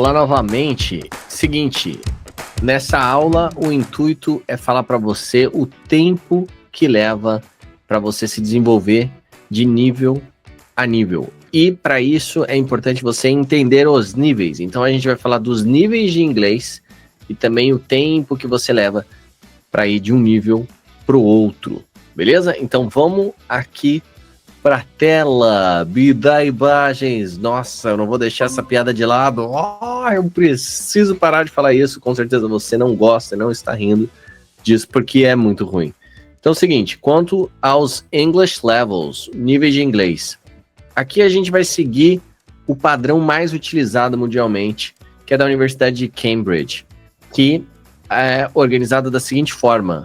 Olá novamente. Seguinte, nessa aula o intuito é falar para você o tempo que leva para você se desenvolver de nível a nível. E para isso é importante você entender os níveis. Então a gente vai falar dos níveis de inglês e também o tempo que você leva para ir de um nível para o outro. Beleza? Então vamos aqui pra tela, me dá imagens. Nossa, eu não vou deixar essa piada de lado. Eu preciso parar de falar isso. Com certeza você não gosta, não está rindo disso porque é muito ruim. Então é o seguinte, quanto aos English Levels, níveis de inglês, aqui a gente vai seguir o padrão mais utilizado mundialmente, que é da Universidade de Cambridge, que é organizado da seguinte forma: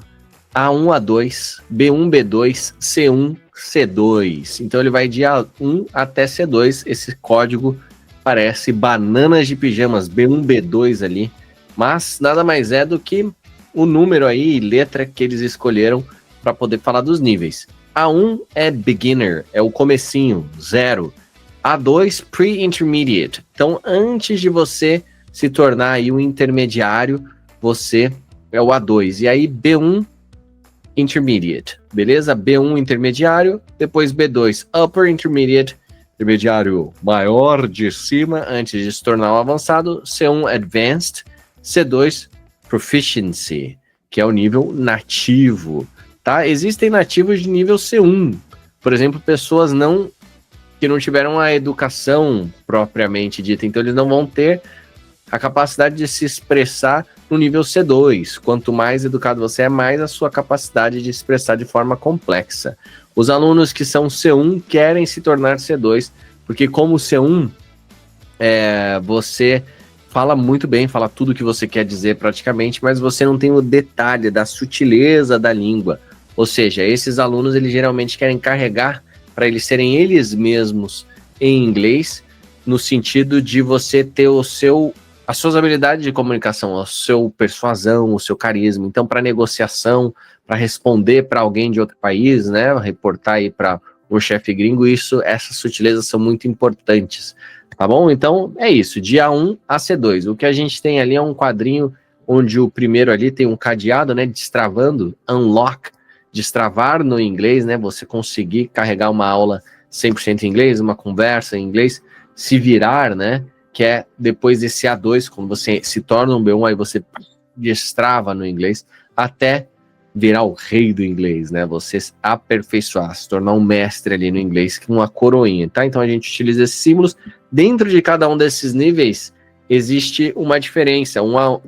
A1, A2, B1, B2, C1, C2. Então ele vai de A1 até C2. Esse código parece bananas de pijamas, B1, B2 ali, mas nada mais é do que o número aí, letra que eles escolheram para poder falar dos níveis. A1 é beginner, é o comecinho, 0. A2, pre-intermediate. Então antes de você se tornar aí um intermediário, você é o A2. E aí B1, intermediate, beleza? B1 intermediário, depois B2 upper intermediate, intermediário maior de cima, antes de se tornar um avançado, C1 advanced, C2 proficiency, que é o nível nativo, tá? Existem nativos de nível C1, por exemplo, pessoas que não tiveram a educação propriamente dita, então eles não vão ter a capacidade de se expressar no nível C2. Quanto mais educado você é, mais a sua capacidade de expressar de forma complexa. Os alunos que são C1 querem se tornar C2, porque como C1, você fala muito bem, fala tudo o que você quer dizer praticamente, mas você não tem o detalhe da sutileza da língua. Ou seja, esses alunos eles geralmente querem carregar para eles serem eles mesmos em inglês, no sentido de você ter as suas habilidades de comunicação, a sua persuasão, o seu carisma. Então, para negociação, para responder para alguém de outro país, né, reportar aí para um chefe gringo, essas sutilezas são muito importantes, tá bom? Então, é isso, de A1 a C2. O que a gente tem ali é um quadrinho onde o primeiro ali tem um cadeado, né, destravando, unlock, destravar no inglês, né, você conseguir carregar uma aula 100% em inglês, uma conversa em inglês, se virar, né, que é depois desse A2, quando você se torna um B1, aí você destrava no inglês, até virar o rei do inglês, né? Você aperfeiçoar, se tornar um mestre ali no inglês, com uma coroinha, tá? Então a gente utiliza esses símbolos. Dentro de cada um desses níveis, existe uma diferença.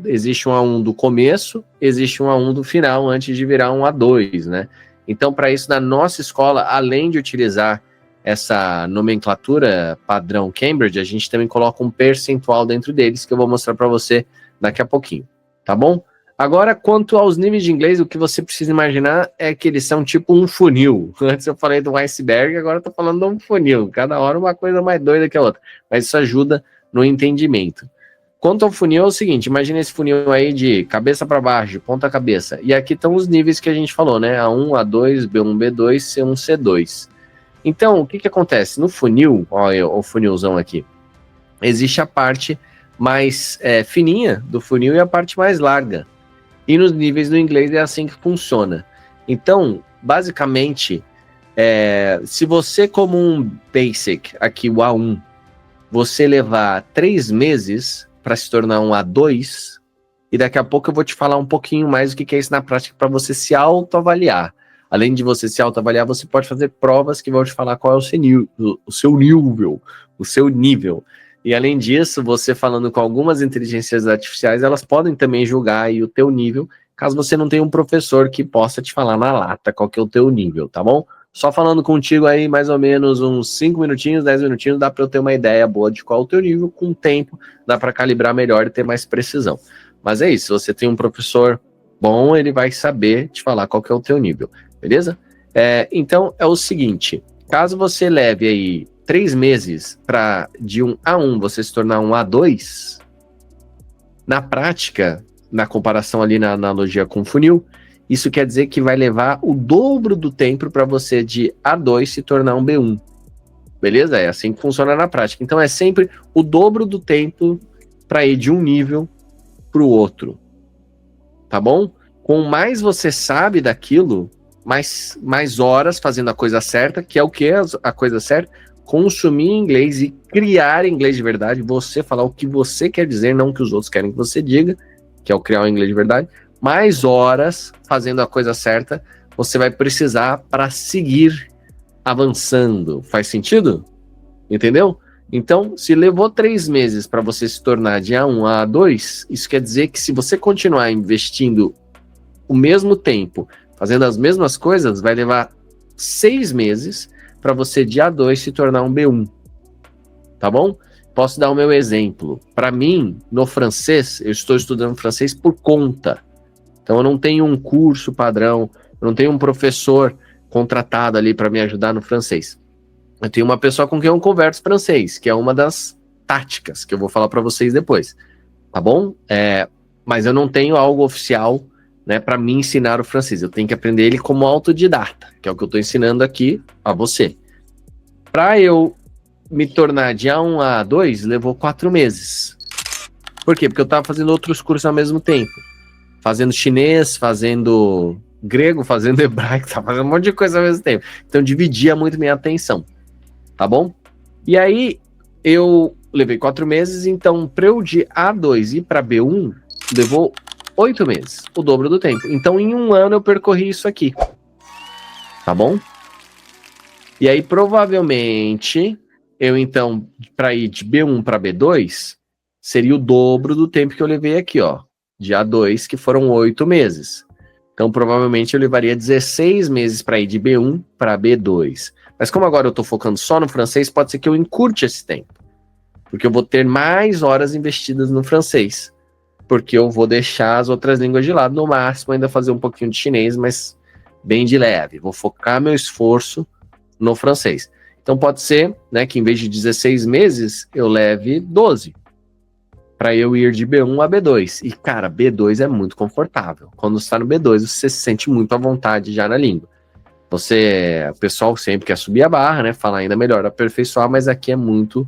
Existe um A1 do começo, existe um A1 do final, antes de virar um A2, né? Então, para isso, na nossa escola, além de utilizar essa nomenclatura padrão Cambridge, a gente também coloca um percentual dentro deles, que eu vou mostrar para você daqui a pouquinho, tá bom? Agora, quanto aos níveis de inglês, o que você precisa imaginar é que eles são tipo um funil. Antes eu falei do iceberg, agora eu tô falando de um funil. Cada hora uma coisa mais doida que a outra, mas isso ajuda no entendimento. Quanto ao funil, é o seguinte, imagina esse funil aí de cabeça para baixo, de ponta cabeça, e aqui estão os níveis que a gente falou, né? A1, A2, B1, B2, C1, C2. Então, o que acontece? No funil, olha o funilzão aqui, existe a parte mais fininha do funil e a parte mais larga. E nos níveis do inglês é assim que funciona. Então, basicamente, se você como um basic, aqui o A1, você levar 3 meses para se tornar um A2, e daqui a pouco eu vou te falar um pouquinho mais do que é isso na prática para você se autoavaliar. Além de você se autoavaliar, você pode fazer provas que vão te falar qual é o seu nível. E além disso, você falando com algumas inteligências artificiais, elas podem também julgar aí o teu nível, caso você não tenha um professor que possa te falar na lata qual que é o teu nível, tá bom? Só falando contigo aí mais ou menos uns 5 minutinhos, 10 minutinhos, dá para eu ter uma ideia boa de qual é o teu nível, com o tempo dá para calibrar melhor e ter mais precisão. Mas é isso, se você tem um professor bom, ele vai saber te falar qual que é o teu nível. Beleza? Então é o seguinte, caso você leve aí 3 meses para de um A1 você se tornar um A2, na prática, na comparação ali na analogia com funil, isso quer dizer que vai levar o dobro do tempo para você de A2 se tornar um B1. Beleza? É assim que funciona na prática. Então é sempre o dobro do tempo para ir de um nível para o outro, tá bom? Quanto mais você sabe daquilo, mais horas fazendo a coisa certa, que é o que é a coisa certa, consumir inglês e criar inglês de verdade, você falar o que você quer dizer, não o que os outros querem que você diga, que é o criar o inglês de verdade, mais horas fazendo a coisa certa, você vai precisar para seguir avançando. Faz sentido? Entendeu? Então, se levou 3 meses para você se tornar de A1 a A2, isso quer dizer que se você continuar investindo o mesmo tempo, fazendo as mesmas coisas, vai levar 6 meses para você de A2 se tornar um B1. Tá bom? Posso dar o meu exemplo. Para mim, no francês, eu estou estudando francês por conta. Então, eu não tenho um curso padrão, eu não tenho um professor contratado ali para me ajudar no francês. Eu tenho uma pessoa com quem eu converso francês, que é uma das táticas que eu vou falar para vocês depois, tá bom? Mas eu não tenho algo oficial, né, para me ensinar o francês. Eu tenho que aprender ele como autodidata, que é o que eu estou ensinando aqui a você. Para eu me tornar de A1 a A2, levou 4 meses. Por quê? Porque eu estava fazendo outros cursos ao mesmo tempo. Fazendo chinês, fazendo grego, fazendo hebraico, tava fazendo um monte de coisa ao mesmo tempo. Então dividia muito minha atenção. Tá bom? E aí, eu levei 4 meses, então, para eu de A2 ir para B1, levou 8 meses, o dobro do tempo. Então, em um ano, eu percorri isso aqui. Tá bom? E aí, provavelmente, eu, então, para ir de B1 para B2, seria o dobro do tempo que eu levei aqui, ó. De A2, que foram 8 meses. Então, provavelmente, eu levaria 16 meses para ir de B1 para B2. Mas como agora eu estou focando só no francês, pode ser que eu encurte esse tempo. Porque eu vou ter mais horas investidas no francês. Porque eu vou deixar as outras línguas de lado, no máximo ainda fazer um pouquinho de chinês, mas bem de leve. Vou focar meu esforço no francês. Então pode ser, né, que em vez de 16 meses, eu leve 12. Para eu ir de B1 a B2. E, cara, B2 é muito confortável. Quando você está no B2, você se sente muito à vontade já na língua. O pessoal sempre quer subir a barra, né? Falar ainda melhor, aperfeiçoar, mas aqui é muito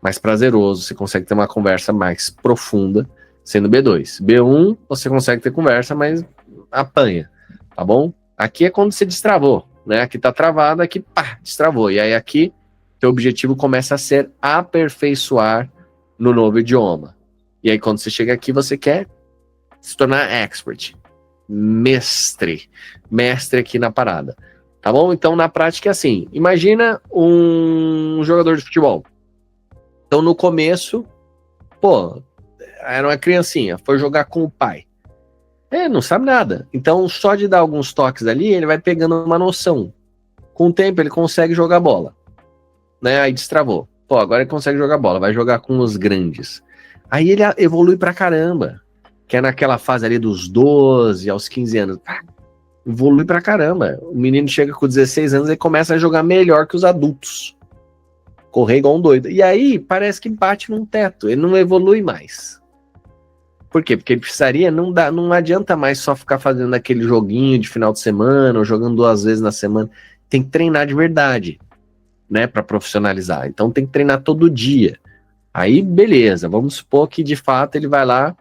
mais prazeroso. Você consegue ter uma conversa mais profunda sendo B2. B1, você consegue ter conversa, mas apanha, tá bom? Aqui é quando você destravou, né? Aqui tá travado, aqui, pá, destravou. E aí aqui, teu objetivo começa a ser aperfeiçoar no novo idioma. E aí quando você chega aqui, você quer se tornar expert, mestre aqui na parada. Tá bom? Então, na prática é assim. Imagina um jogador de futebol. Então, no começo, pô, era uma criancinha, foi jogar com o pai. Não sabe nada. Então, só de dar alguns toques ali, ele vai pegando uma noção. Com o tempo, ele consegue jogar bola. Né? Aí destravou. Pô, agora ele consegue jogar bola, vai jogar com os grandes. Aí ele evolui pra caramba. Que é naquela fase ali dos 12 aos 15 anos. Evolui pra caramba. O menino chega com 16 anos e começa a jogar melhor que os adultos. Correr igual um doido. E aí, parece que bate num teto. Ele não evolui mais. Por quê? Porque ele precisaria, não adianta mais só ficar fazendo aquele joguinho de final de semana, ou jogando 2 vezes na semana. Tem que treinar de verdade, né? Pra profissionalizar. Então tem que treinar todo dia. Aí, beleza. Vamos supor que, de fato, ele vai lá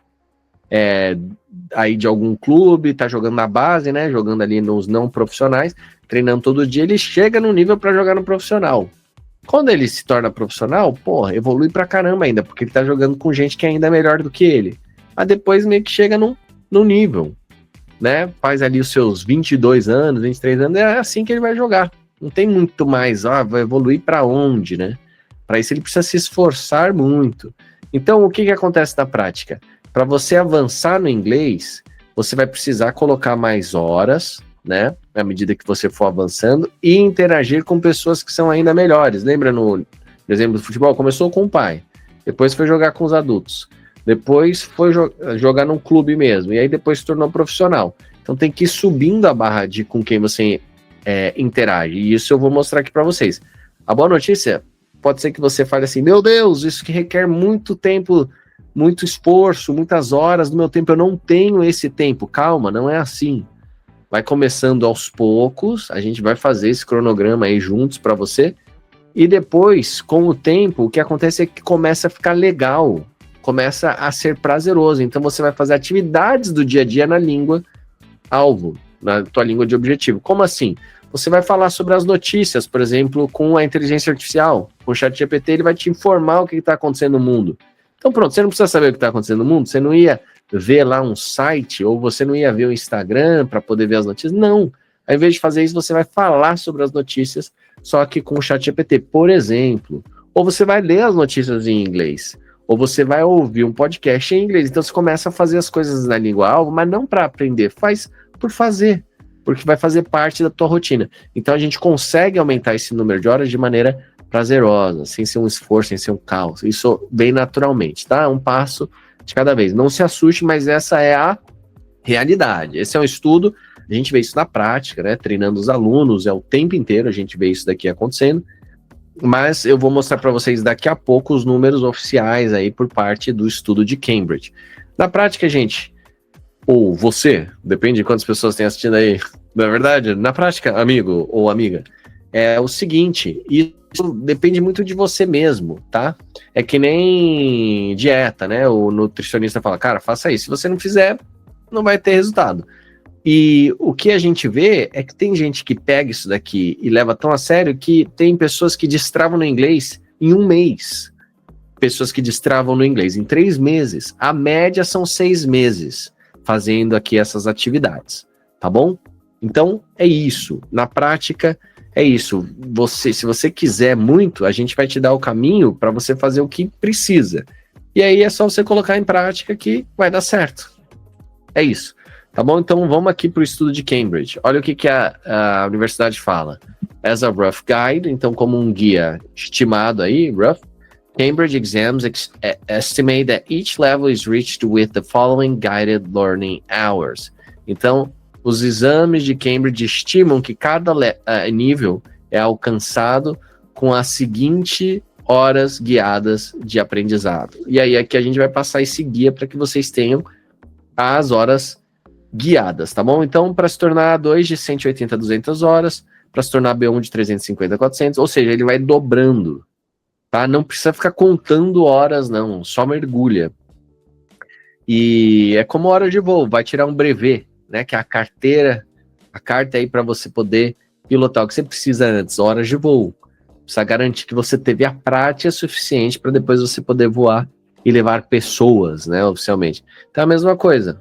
aí de algum clube, tá jogando na base, né, jogando ali nos não profissionais, treinando todo dia, ele chega no nível para jogar no profissional. Quando ele se torna profissional, porra, evolui pra caramba ainda, porque ele tá jogando com gente que é ainda melhor do que ele. Mas depois meio que chega no nível, né, faz ali os seus 22 anos, 23 anos, é assim que ele vai jogar. Não tem muito mais, vai evoluir para onde, né? Para isso ele precisa se esforçar muito. Então, o que acontece na prática? Para você avançar no inglês, você vai precisar colocar mais horas, né? À medida que você for avançando, e interagir com pessoas que são ainda melhores. Lembra no exemplo do futebol? Começou com o pai, depois foi jogar com os adultos, depois foi jogar num clube mesmo, e aí depois se tornou profissional. Então tem que ir subindo a barra de com quem você interage, e isso eu vou mostrar aqui para vocês. A boa notícia, pode ser que você fale assim, meu Deus, isso que requer muito tempo, muito esforço, muitas horas do meu tempo, eu não tenho esse tempo. Calma, não é assim. Vai começando aos poucos, a gente vai fazer esse cronograma aí juntos para você, e depois, com o tempo, o que acontece é que começa a ficar legal, começa a ser prazeroso. Então você vai fazer atividades do dia a dia na língua alvo, na tua língua de objetivo. Como assim? Você vai falar sobre as notícias, por exemplo, com a inteligência artificial. Com o ChatGPT, ele vai te informar o que está acontecendo no mundo. Então pronto, você não precisa saber o que está acontecendo no mundo, você não ia ver lá um site, ou você não ia ver o Instagram para poder ver as notícias. Não. Ao invés de fazer isso, você vai falar sobre as notícias, só que com o ChatGPT, por exemplo. Ou você vai ler as notícias em inglês, ou você vai ouvir um podcast em inglês. Então você começa a fazer as coisas na língua alvo, mas não para aprender, faz por fazer, porque vai fazer parte da tua rotina. Então a gente consegue aumentar esse número de horas de maneira prazerosa, sem ser um esforço, sem ser um caos. Isso bem naturalmente, tá? Um passo de cada vez. Não se assuste, mas essa é a realidade. Esse é um estudo, a gente vê isso na prática, né? Treinando os alunos, é o tempo inteiro a gente vê isso daqui acontecendo. Mas eu vou mostrar para vocês daqui a pouco os números oficiais aí por parte do estudo de Cambridge. Na prática, gente, ou você, depende de quantas pessoas tem assistindo aí, não é verdade? Na prática, amigo ou amiga, é o seguinte, isso depende muito de você mesmo, tá? É que nem dieta, né? O nutricionista fala, cara, faça isso. Se você não fizer, não vai ter resultado. E o que a gente vê é que tem gente que pega isso daqui e leva tão a sério que tem pessoas que destravam no inglês em 1 mês. Pessoas que destravam no inglês em 3 meses. A média são 6 meses fazendo aqui essas atividades, tá bom? Então, é isso. Na prática, é isso. Se você quiser muito, a gente vai te dar o caminho para você fazer o que precisa. E aí é só você colocar em prática que vai dar certo. É isso. Tá bom? Então vamos aqui para o estudo de Cambridge. Olha o que a universidade fala. As a rough guide, então como um guia estimado aí, rough, Cambridge exams estimate that each level is reached with the following guided learning hours. Então, os exames de Cambridge estimam que cada nível é alcançado com as seguintes horas guiadas de aprendizado. E aí aqui a gente vai passar esse guia para que vocês tenham as horas guiadas, tá bom? Então, para se tornar A2 de 180 a 200 horas, para se tornar B1 de 350 a 400, ou seja, ele vai dobrando, tá? Não precisa ficar contando horas, não, só mergulha. E é como hora de voo, vai tirar um brevet, né, que é a carta aí para você poder pilotar o que você precisa antes, horas de voo. Precisa garantir que você teve a prática suficiente para depois você poder voar e levar pessoas, né, oficialmente. Então é a mesma coisa.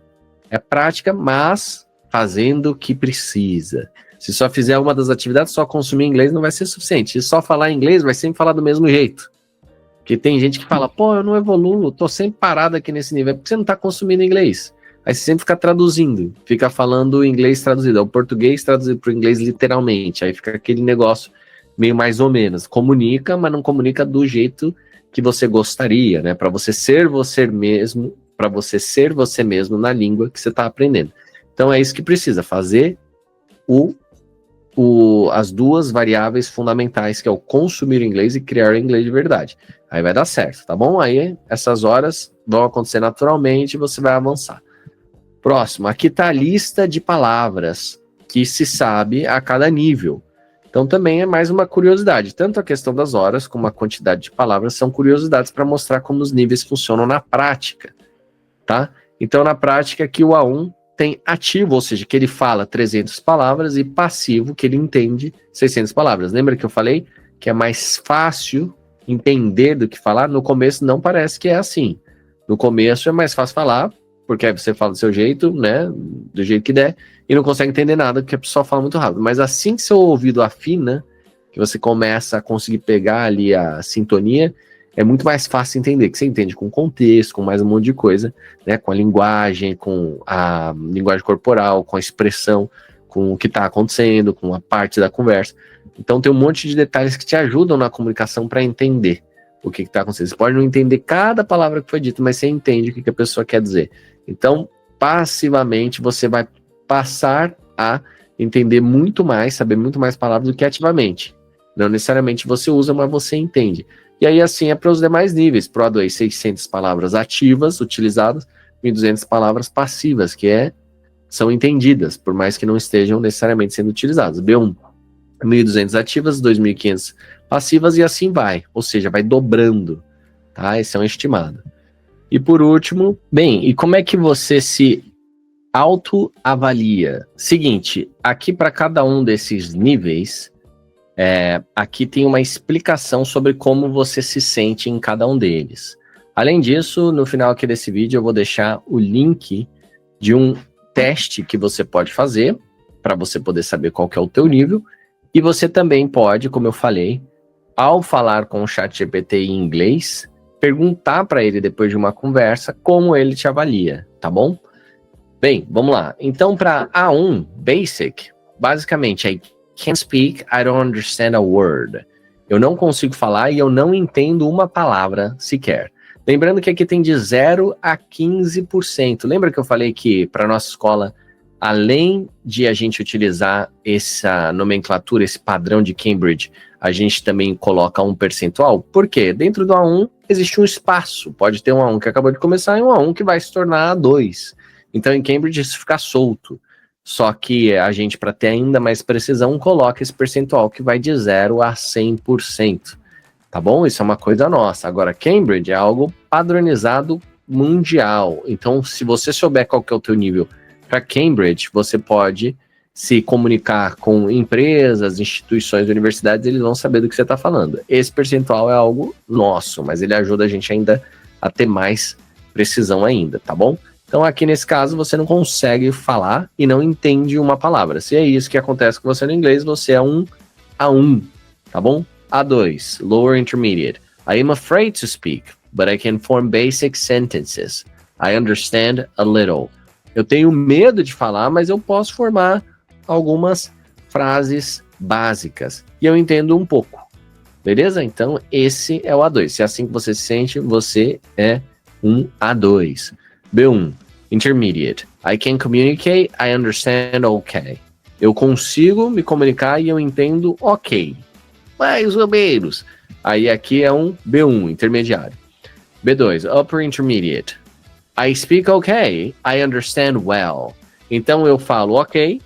É prática, mas fazendo o que precisa. Se só fizer uma das atividades, só consumir inglês não vai ser suficiente. Se só falar inglês, vai sempre falar do mesmo jeito. Porque tem gente que fala, pô, eu não evoluo, tô sempre parado aqui nesse nível. É porque você não tá consumindo inglês. Aí você sempre fica traduzindo, fica falando inglês traduzido. É o português traduzido para o inglês literalmente. Aí fica aquele negócio meio mais ou menos. Comunica, mas não comunica do jeito que você gostaria, né? Para você ser você mesmo, na língua que você está aprendendo. Então é isso que precisa, fazer as duas variáveis fundamentais, que é o consumir inglês e criar inglês de verdade. Aí vai dar certo, tá bom? Aí essas horas vão acontecer naturalmente e você vai avançar. Próximo, aqui está a lista de palavras que se sabe a cada nível. Então também é mais uma curiosidade. Tanto a questão das horas como a quantidade de palavras são curiosidades para mostrar como os níveis funcionam na prática. Tá? Então, na prática, aqui o A1 tem ativo, ou seja, que ele fala 300 palavras, e passivo, que ele entende 600 palavras. Lembra que eu falei que é mais fácil entender do que falar? No começo não parece que é assim. No começo é mais fácil falar, porque aí você fala do seu jeito, né, do jeito que der, e não consegue entender nada, porque a pessoa fala muito rápido. Mas assim que seu ouvido afina, que você começa a conseguir pegar ali a sintonia, é muito mais fácil entender, que você entende com contexto, com mais um monte de coisa, né? Com a linguagem, com a linguagem corporal, com a expressão, com o que está acontecendo, com a parte da conversa. Então tem um monte de detalhes que te ajudam na comunicação para entender o que está acontecendo. Você pode não entender cada palavra que foi dita, mas você entende o que a pessoa quer dizer. Então, passivamente, você vai passar a entender muito mais, saber muito mais palavras do que ativamente. Não necessariamente você usa, mas você entende. E aí, assim, é para os demais níveis. Pro A2, 600 palavras ativas utilizadas, 1.200 palavras passivas, que são entendidas, por mais que não estejam necessariamente sendo utilizadas. B1, 1.200 ativas, 2.500 passivas, e assim vai. Ou seja, vai dobrando, tá? Esse é um estimado. E por último, bem, e como é que você se autoavalia? Seguinte, aqui para cada um desses níveis, aqui tem uma explicação sobre como você se sente em cada um deles. Além disso, no final aqui desse vídeo eu vou deixar o link de um teste que você pode fazer para você poder saber qual que é o teu nível. E você também pode, como eu falei, ao falar com o ChatGPT em inglês, perguntar para ele depois de uma conversa como ele te avalia, tá bom? Bem, vamos lá. Então, para A1, Basic, basicamente, I can't speak, I don't understand a word. Eu não consigo falar e eu não entendo uma palavra sequer. Lembrando que aqui tem de 0 a 15%. Lembra que eu falei que para nossa escola, além de a gente utilizar essa nomenclatura, esse padrão de Cambridge, a gente também coloca um percentual? Por quê? Dentro do A1 existe um espaço. Pode ter um A1 que acabou de começar e um A1 que vai se tornar A2. Então, em Cambridge, isso fica solto. Só que a gente, para ter ainda mais precisão, coloca esse percentual que vai de 0 a 100%. Tá bom? Isso é uma coisa nossa. Agora, Cambridge é algo padronizado mundial. Então, se você souber qual que é o teu nível para Cambridge, você pode se comunicar com empresas, instituições, universidades, eles vão saber do que você está falando. Esse percentual é algo nosso, mas ele ajuda a gente ainda a ter mais precisão ainda, tá bom? Então, aqui nesse caso, você não consegue falar e não entende uma palavra. Se é isso que acontece com você no inglês, você é um A1, tá bom? A2, Lower Intermediate. I am afraid to speak, but I can form basic sentences. I understand a little. Eu tenho medo de falar, mas eu posso formar algumas frases básicas. E eu entendo um pouco. Beleza? Então, esse é o A2. Se é assim que você se sente, você é um A2. B1, Intermediate. I can communicate, I understand okay. Eu consigo me comunicar e eu entendo ok. Mais ou menos. Aí aqui é um B1, intermediário. B2, Upper Intermediate. I speak okay, I understand well. Então eu falo ok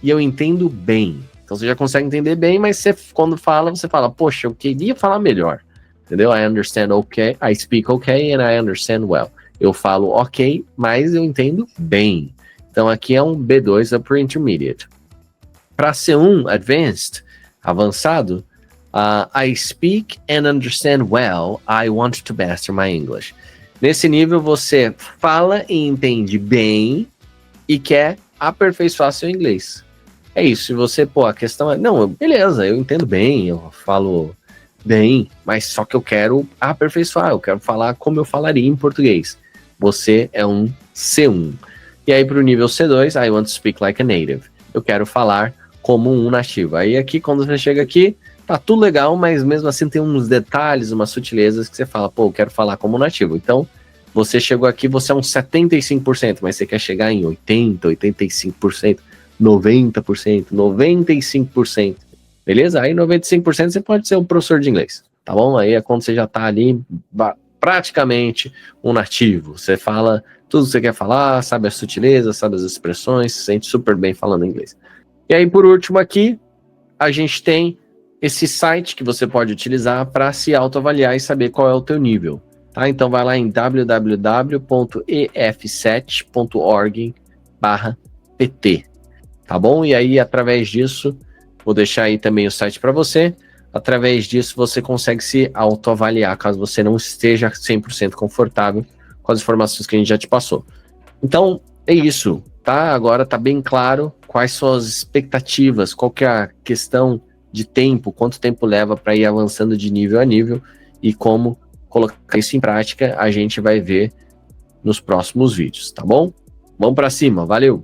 e eu entendo bem. Então você já consegue entender bem, mas você, quando fala, você fala, poxa, eu queria falar melhor. Entendeu? I understand okay, I speak okay and I understand well. Eu falo ok, mas eu entendo bem. Então aqui é um B2 Upper Intermediate. Para C1 Advanced, avançado, I speak and understand well, I want to master my English. Nesse nível você fala e entende bem e quer aperfeiçoar seu inglês. É isso, se você, a questão é, não, beleza, eu entendo bem, eu falo bem, mas só que eu quero aperfeiçoar, eu quero falar como eu falaria em português. Você é um C1. E aí para o nível C2, I want to speak like a native. Eu quero falar como um nativo. Aí aqui, quando você chega aqui, tá tudo legal, mas mesmo assim tem uns detalhes, umas sutilezas que você fala, eu quero falar como nativo. Então, você chegou aqui, você é um 75%, mas você quer chegar em 80%, 85%, 90%, 95%. Beleza? Aí 95% você pode ser um professor de inglês, tá bom? Aí é quando você já tá ali praticamente um nativo. Você fala tudo que você quer falar, sabe as sutilezas, sabe as expressões, se sente super bem falando inglês. E aí, por último aqui, a gente tem esse site que você pode utilizar para se autoavaliar e saber qual é o teu nível. Tá? Então vai lá em www.ef7.org/pt, tá bom? E aí, através disso, vou deixar aí também o site para você. Através disso, você consegue se autoavaliar, caso você não esteja 100% confortável com as informações que a gente já te passou. Então, é isso, tá? Agora tá bem claro quais são as expectativas, qual que é a questão de tempo, quanto tempo leva para ir avançando de nível a nível e como colocar isso em prática, a gente vai ver nos próximos vídeos, tá bom? Vamos para cima, valeu!